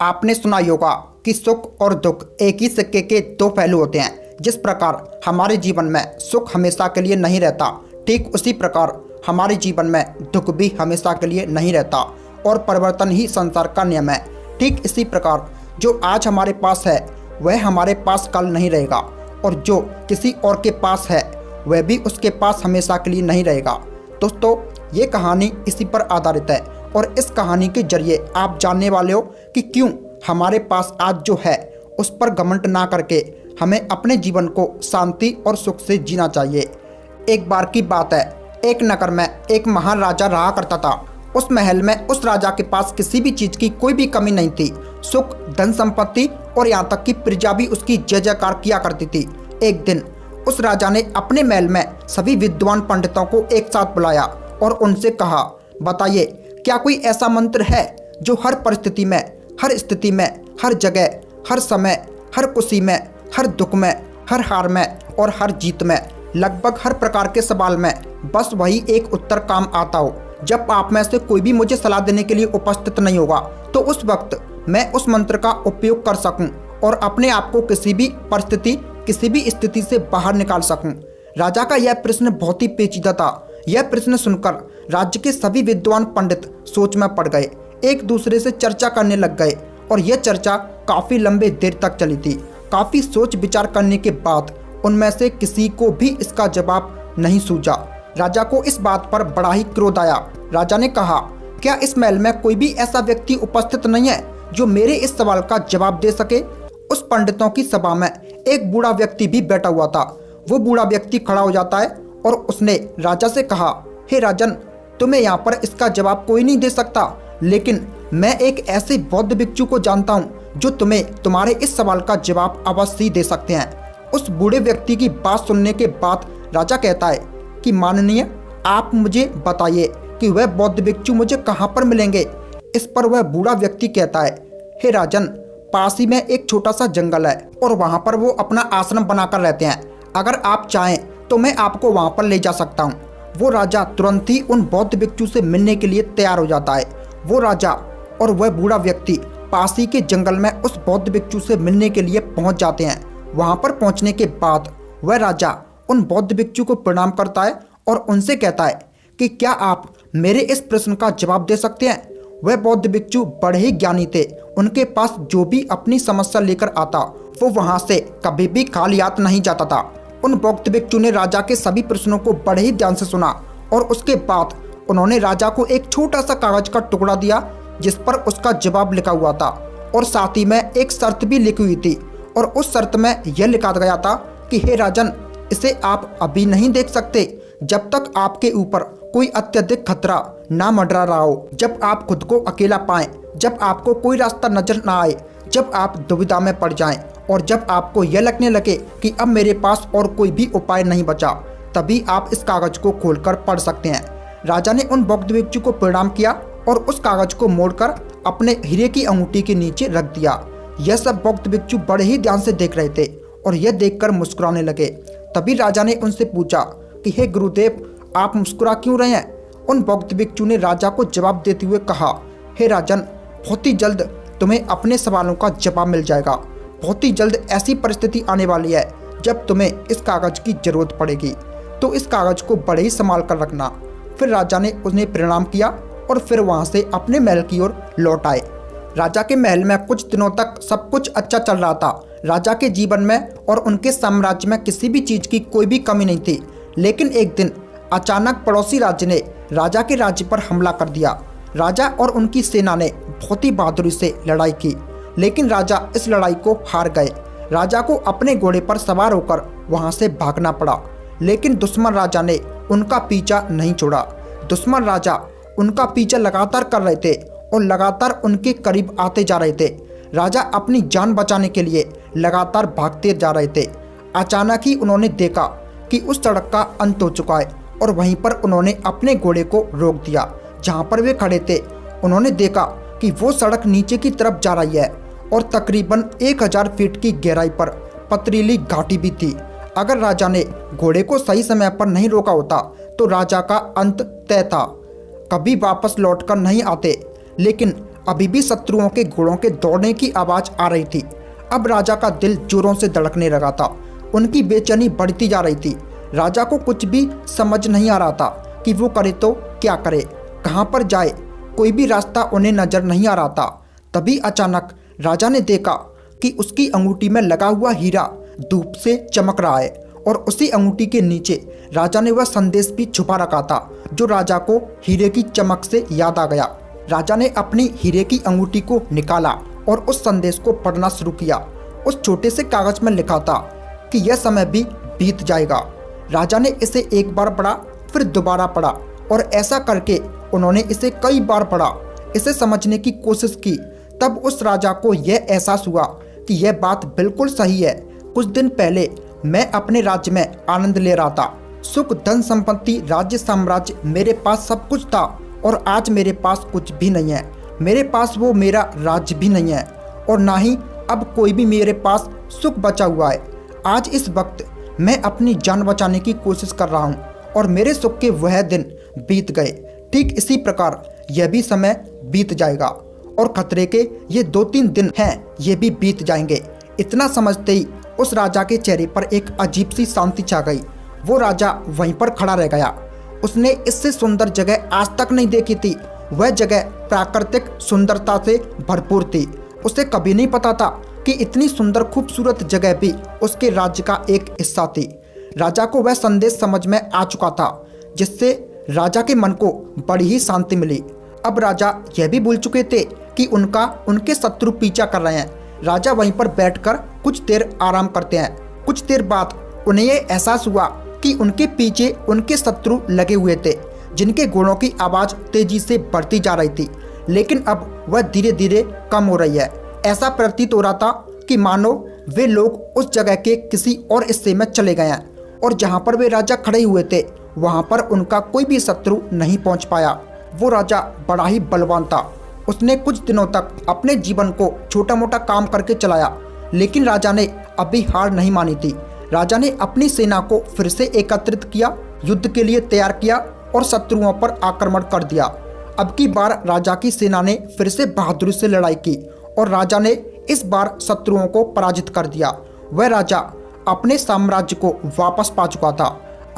आपने सुना ही होगा कि सुख और दुख एक ही सिक्के के दो पहलू होते हैं। जिस प्रकार हमारे जीवन में सुख हमेशा के लिए नहीं रहता, ठीक उसी प्रकार हमारे जीवन में दुख भी हमेशा के लिए नहीं रहता और परिवर्तन ही संसार का नियम है। ठीक इसी प्रकार जो आज हमारे पास है वह हमारे पास कल नहीं रहेगा और जो किसी और के पास है वह भी उसके पास हमेशा के लिए नहीं रहेगा। दोस्तों, ये कहानी इसी पर आधारित है और इस कहानी के जरिए आप जानने वाले हो कि क्यों हमारे पास आज जो है उस पर घमंड ना करके हमें अपने जीवन को शांति और सुख से जीना चाहिए। एक बार की बात है, एक नगर में एक महान राजा रहा करता था। उस महल में उस राजा के पास किसी भी चीज की कोई भी कमी नहीं थी। सुख, धन संपत्ति और यहाँ तक कि प्रजा भी उसकी जय जयकार किया करती थी। एक दिन उस राजा ने अपने महल में सभी विद्वान पंडितों को एक साथ बुलाया और उनसे कहा, बताइए क्या कोई ऐसा मंत्र है जो हर परिस्थिति में, हर स्थिति में, हर जगह, हर समय, हर खुशी में, हर दुख में, हर हार में और हर जीत में, लगभग हर प्रकार के सवाल में बस वही एक उत्तर काम आता हो। जब आप में से कोई भी मुझे सलाह देने के लिए उपस्थित नहीं होगा तो उस वक्त मैं उस मंत्र का उपयोग कर सकूं और अपने आप को किसी भी परिस्थिति, किसी भी स्थिति से बाहर निकाल सकूं। राजा का यह प्रश्न बहुत ही पेचीदा था। यह प्रश्न सुनकर राज्य के सभी विद्वान पंडित सोच में पड़ गए, एक दूसरे से चर्चा करने लग गए और यह चर्चा काफी लंबे देर तक चली थी। काफी सोच विचार करने के बाद उनमें से किसी को भी इसका जवाब नहीं सूझा। राजा को इस बात पर बड़ा ही क्रोध आया। राजा ने कहा, क्या इस महल में कोई भी ऐसा व्यक्ति उपस्थित नहीं है जो मेरे इस सवाल का जवाब दे सके? उस पंडितों की सभा में एक बूढ़ा व्यक्ति भी बैठा हुआ था। वो बूढ़ा व्यक्ति खड़ा हो जाता है और उसने राजा से कहा, हे राजन, तुम्हें यहाँ पर इसका जवाब कोई नहीं दे सकता, लेकिन मैं एक ऐसे बौद्ध भिक्षु को जानता हूँ जो तुम्हें तुम्हारे इस सवाल का जवाब अवश्य ही दे सकते हैं। उस बूढ़े व्यक्ति की बात सुनने के बाद राजा कहता है कि माननीय, आप मुझे बताइए कि वह बौद्ध भिक्षु मुझे कहाँ पर मिलेंगे। इस पर वह बूढ़ा व्यक्ति कहता है, हे राजन, पास ही में एक छोटा सा जंगल है और वहाँ पर वो अपना आश्रम बनाकर रहते हैं। अगर आप चाहें तो मैं आपको वहाँ पर ले जा सकता हूँ। वो राजा तुरंत ही उन बौद्ध भिक्षु से मिलने के लिए तैयार हो जाता है। वो राजा और वह बूढ़ा व्यक्ति पास ही के जंगल में उस बौद्ध भिक्षु से मिलने के लिए पहुँच जाते हैं। वहाँ पर पहुँचने के बाद वह राजा उन बौद्ध भिक्षु को प्रणाम करता है और उनसे कहता है कि क्या आप मेरे इस प्रश्न का जवाब दे सकते हैं? वह बौद्ध भिक्षु बड़े ही ज्ञानी थे। उनके पास जो भी अपनी समस्या लेकर आता वो वहाँ से कभी भी खाली हाथ नहीं जाता था। उन बौद्ध भिक्षु ने राजा के सभी प्रश्नों को बड़े ही ध्यान से सुना और उसके बाद उन्होंने राजा को एक छोटा सा कागज का टुकड़ा दिया जिस पर उसका जवाब लिखा हुआ था और साथ ही में एक शर्त भी लिखी हुई थी और उस शर्त में यह लिखा गया था कि हे राजन, इसे आप अभी नहीं देख सकते जब तक आपके ऊपर कोई अत्यधिक खतरा ना मंडरा रहा हो, जब आप खुद को अकेला पाएं, जब आपको कोई रास्ता नजर ना आए, जब आप दुविधा में पड़ जाएं और जब आपको यह लगने लगे कि अब मेरे पास और कोई भी उपाय नहीं बचा, तभी आप इस कागज को खोलकर पढ़ सकते हैं। राजा ने उन बौद्ध भिक्षु को प्रणाम किया और उस कागज को मोड़कर अपने हीरे की अंगूठी के नीचे रख दिया। यह सब बौद्ध भिक्षु बड़े ही ध्यान से देख रहे थे और यह देखकर मुस्कुराने लगे। तभी राजा ने उनसे पूछा कि हे गुरुदेव, आप मुस्कुरा क्यों रहे हैं? उन बौद्ध भिक्षु ने राजा को जवाब देते हुए कहा, हे राजन, बहुत ही जल्द तुम्हें अपने सवालों का जवाब मिल जाएगा। बहुत ही जल्द ऐसी परिस्थिति आने वाली है जब तुम्हें इस कागज की जरूरत पड़ेगी, तो इस कागज को बड़े ही संभाल कर रखना। फिर राजा ने उन्हें प्रणाम किया और फिर वहाँ से अपने महल की ओर लौट आए। राजा के महल में कुछ दिनों तक सब कुछ अच्छा चल रहा था। राजा के जीवन में और उनके साम्राज्य में किसी भी चीज की कोई भी कमी नहीं थी। लेकिन एक दिन अचानक पड़ोसी राज्य ने राजा के राज्य पर हमला कर दिया। राजा और उनकी सेना ने बहुत ही बहादुरी से लड़ाई की, लेकिन राजा इस लड़ाई को हार गए। राजा को अपने घोड़े पर सवार होकर वहां से भागना पड़ा, लेकिन दुश्मन राजा ने उनका पीछा नहीं छोड़ा। दुश्मन राजा उनका पीछा लगातार कर रहे थे और लगातार उनके करीब आते जा रहे थे। राजा अपनी जान बचाने के लिए लगातार भागते जा रहे थे। अचानक ही उन्होंने देखा कि उस सड़क का अंत हो चुका है और वहीं पर उन्होंने अपने घोड़े को रोक दिया। जहां पर वे खड़े थे उन्होंने देखा कि वो सड़क नीचे की तरफ जा रही है और तकरीबन 1000 फीट की गहराई पर पथरीली घाटी भी थी। अगर राजा ने घोड़े को सही समय पर नहीं रोका होता तो राजा का अंत तय था। कभी वापस लौटकर नहीं आते। लेकिन अभी भी शत्रुओं के घोड़ों के दौड़ने की आवाज़ आ रही थी। अब राजा का दिल जोरों से धड़कने लगा था। उनकी बेचैनी बढ़ती जा रही थी। राजा को कुछ भी समझ नहीं आ रहा था कि वो करे तो क्या करे, कहाँ पर जाए। कोई भी रास्ता उन्हें नजर नहीं आ रहा था। तभी अचानक राजा ने देखा कि उसकी अंगूठी में लगा हुआ हीरा धूप से चमक रहा है और उसी अंगूठी के नीचे राजा ने वह संदेश भी छुपा रखा था जो राजा को हीरे की चमक से याद आ गया। राजा ने अपनी हीरे की अंगूठी को निकाला और उस संदेश को पढ़ना शुरू किया। उस छोटे से कागज में लिखा था कि यह समय भी बीत जाएगा। राजा ने इसे एक बार पढ़ा, फिर दोबारा पढ़ा और ऐसा करके उन्होंने इसे कई बार पढ़ा, इसे समझने की कोशिश की। तब उस राजा को यह एहसास हुआ कि यह बात बिल्कुल सही है। कुछ दिन पहले मैं अपने राज्य में आनंद ले रहा था, सुख, धन, संपत्ति, राज्य, साम्राज्य, मेरे पास सब कुछ था और आज मेरे पास कुछ भी नहीं है। मेरे पास वो मेरा राज्य भी नहीं है और ना ही अब कोई भी मेरे पास सुख बचा हुआ है। आज इस वक्त मैं अपनी जान बचाने की कोशिश कर रहा हूँ और मेरे सुख के वह दिन बीत गए। ठीक इसी प्रकार यह भी समय बीत जाएगा और खतरे के ये 2-3 दिन हैं, ये भी बीत जाएंगे। इतना समझते ही उस राजा के चेहरे पर एक अजीब सी शांति छा गई। वो राजा वहीं पर खड़ा रह गया। उसने इससे सुंदर जगह आज तक नहीं देखी थी। वह जगह प्राकृतिक सुंदरता से भरपूर थी। उसे कभी नहीं पता था कि इतनी सुंदर खूबसूरत जगह भी उसके राज्य का एक हिस्सा थी। राजा को वह संदेश समझ में आ चुका था जिससे राजा के मन को बड़ी ही शांति मिली। अब राजा यह भी भूल चुके थे कि उनके शत्रु पीछा कर रहे हैं। राजा वहीं पर बैठकर कुछ देर आराम करते हैं। कुछ देर बाद उन्हें यह एहसास हुआ कि उनके पीछे उनके शत्रु लगे हुए थे, जिनके घोड़ों की आवाज़ तेजी से बढ़ती जा रही थी, लेकिन अब वह धीरे धीरे कम हो रही है। ऐसा प्रतीत हो रहा था कि मानो वे लोग उस जगह के किसी और हिस्से में चले गए हैं और जहाँ पर वे राजा खड़े हुए थे वहाँ पर उनका कोई भी शत्रु नहीं पहुँच पाया। वो राजा बड़ा ही बलवान था। उसने कुछ दिनों तक अपने जीवन को छोटा मोटा काम करके चलाया, लेकिन राजा ने अभी हार नहीं मानी थी। राजा ने अपनी सेना को फिर से एकत्रित किया, युद्ध के लिए तैयार किया और शत्रुओं पर आक्रमण कर दिया। अब की बार राजा की सेना ने फिर से बहादुरी से लड़ाई की और राजा ने इस बार शत्रुओं को पराजित कर दिया। वह राजा अपने साम्राज्य को वापस पा चुका था।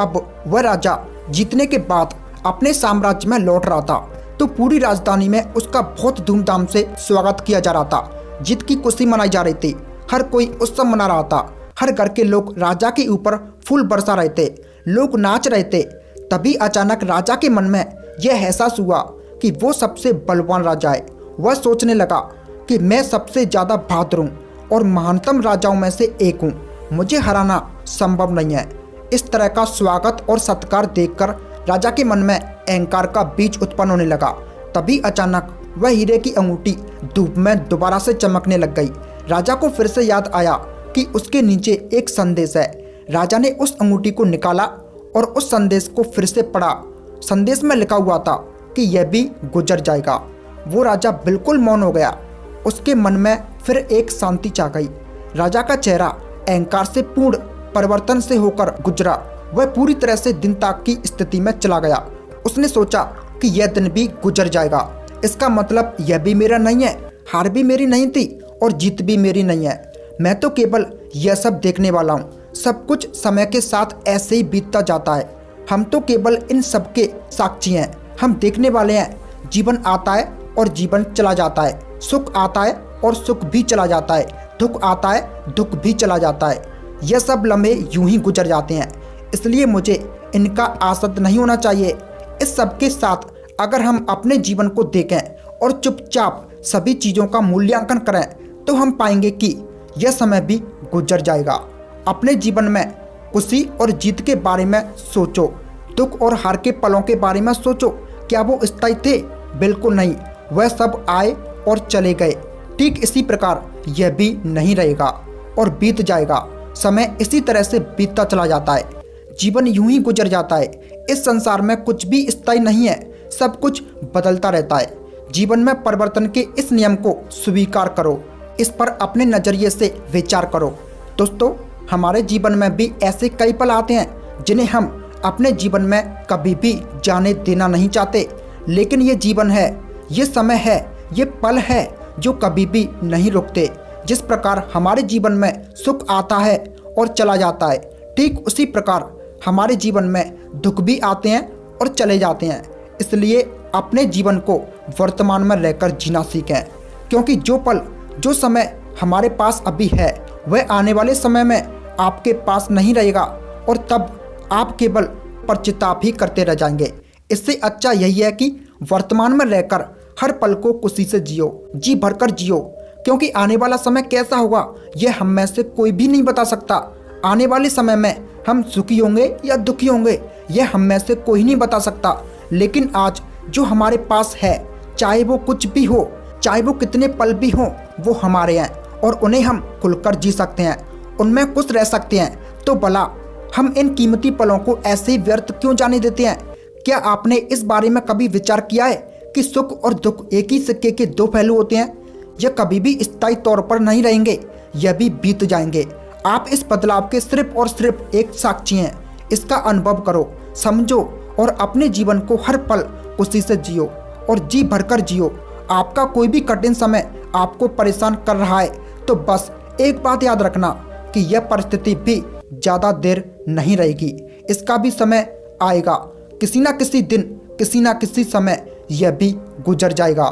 अब वह राजा जीतने के बाद अपने साम्राज्य में लौट रहा था तो पूरी राजधानी में उसका बहुत धूमधाम से स्वागत किया जा रहा था। जीत की खुशी मनाई जा रही थी। हर कोई उत्सव मना रहा था। हर घर के लोग राजा के ऊपर फूल बरसा रहे थे, लोग नाच रहे थे। तभी अचानक राजा के मन में यह एहसास हुआ कि वो सबसे बलवान राजा है। वह सोचने लगा कि मैं सबसे ज़्यादा बहादुर हूँ और महानतम राजाओं में से एक हूँ, मुझे हराना संभव नहीं है। इस तरह का स्वागत और सत्कार देखकर राजा के मन में अहंकार का बीज उत्पन्न होने लगा। तभी अचानक वह हीरे की अंगूठी धूप में दोबारा से चमकने लग गई। राजा को फिर से याद आया कि उसके नीचे एक संदेश है। राजा ने उस अंगूठी को निकाला और उस संदेश को फिर से पढ़ा। संदेश में लिखा हुआ था कि यह भी गुजर जाएगा। वो राजा बिल्कुल मौन हो गया। उसके मन में फिर एक शांति छा गई। राजा का चेहरा अहंकार से पूर्ण परिवर्तन से होकर गुजरा। वह पूरी तरह से दीनता की स्थिति में चला गया। उसने सोचा कि यह दिन भी गुजर जाएगा। इसका मतलब यह भी मेरा नहीं है, हार भी मेरी नहीं थी और जीत भी मेरी नहीं है। मैं तो केवल यह सब देखने वाला हूँ। सब कुछ समय के साथ ऐसे ही बीतता जाता है। हम तो केवल इन सब के साक्षी हैं। हम देखने वाले हैं। जीवन आता है और जीवन चला जाता है। सुख आता है और सुख भी चला जाता है। दुख आता है, दुख भी चला जाता है। यह सब लम्हे यूं ही गुजर जाते हैं। इसलिए मुझे इनका आसक्त नहीं होना चाहिए। इस सब के साथ अगर हम अपने जीवन को देखें और चुपचाप सभी चीज़ों का मूल्यांकन करें तो हम पाएंगे कि यह समय भी गुजर जाएगा। अपने जीवन में खुशी और जीत के बारे में सोचो, दुख और हार के पलों के बारे में सोचो। क्या वो स्थायी थे? बिल्कुल नहीं। वह सब आए और चले गए। ठीक इसी प्रकार यह भी नहीं रहेगा और बीत जाएगा। समय इसी तरह से बीतता चला जाता है। जीवन यूं ही गुजर जाता है। इस संसार में कुछ भी स्थायी नहीं है। सब कुछ बदलता रहता है। जीवन में परिवर्तन के इस नियम को स्वीकार करो। इस पर अपने नज़रिए से विचार करो। दोस्तों, हमारे जीवन में भी ऐसे कई पल आते हैं जिन्हें हम अपने जीवन में कभी भी जाने देना नहीं चाहते, लेकिन ये जीवन है, ये समय है ये पल है जो कभी भी नहीं रुकते। जिस प्रकार हमारे जीवन में सुख आता है और चला जाता है, ठीक उसी प्रकार हमारे जीवन में दुख भी आते हैं और चले जाते हैं। इसलिए अपने जीवन को वर्तमान में रहकर जीना सीखें, क्योंकि जो पल, जो समय हमारे पास अभी है वह आने वाले समय में आपके पास नहीं रहेगा और तब आप केवल पश्चाताप ही करते रह जाएंगे। इससे अच्छा यही है कि वर्तमान में रहकर हर पल को खुशी से जियो, जी भरकर जियो, क्योंकि आने वाला समय कैसा होगा यह हम में से कोई भी नहीं बता सकता। आने वाले समय में हम सुखी होंगे या दुखी होंगे यह हम में से कोई नहीं बता सकता। लेकिन आज जो हमारे पास है, चाहे वो कुछ भी हो, चाहे वो कितने पल भी हों, वो हमारे हैं और उन्हें हम खुलकर जी सकते हैं, उनमें खुश रह सकते हैं। तो भला हम इन कीमती पलों को ऐसे ही व्यर्थ क्यों जाने देते हैं? क्या आपने इस बारे में कभी विचार किया है कि सुख और दुख एक ही सिक्के के दो पहलू होते हैं? यह कभी भी स्थायी तौर पर नहीं रहेंगे, यह भी बीत जाएंगे। आप इस बदलाव के सिर्फ और सिर्फ एक साक्षी हैं। इसका अनुभव करो, समझो और अपने जीवन को हर पल खुशी से जियो और जी भरकर जियो। आपका कोई भी कठिन समय आपको परेशान कर रहा है तो बस एक बात याद रखना कि यह परिस्थिति भी ज़्यादा देर नहीं रहेगी। इसका भी समय आएगा, किसी ना किसी दिन, किसी ना किसी समय यह भी गुजर जाएगा।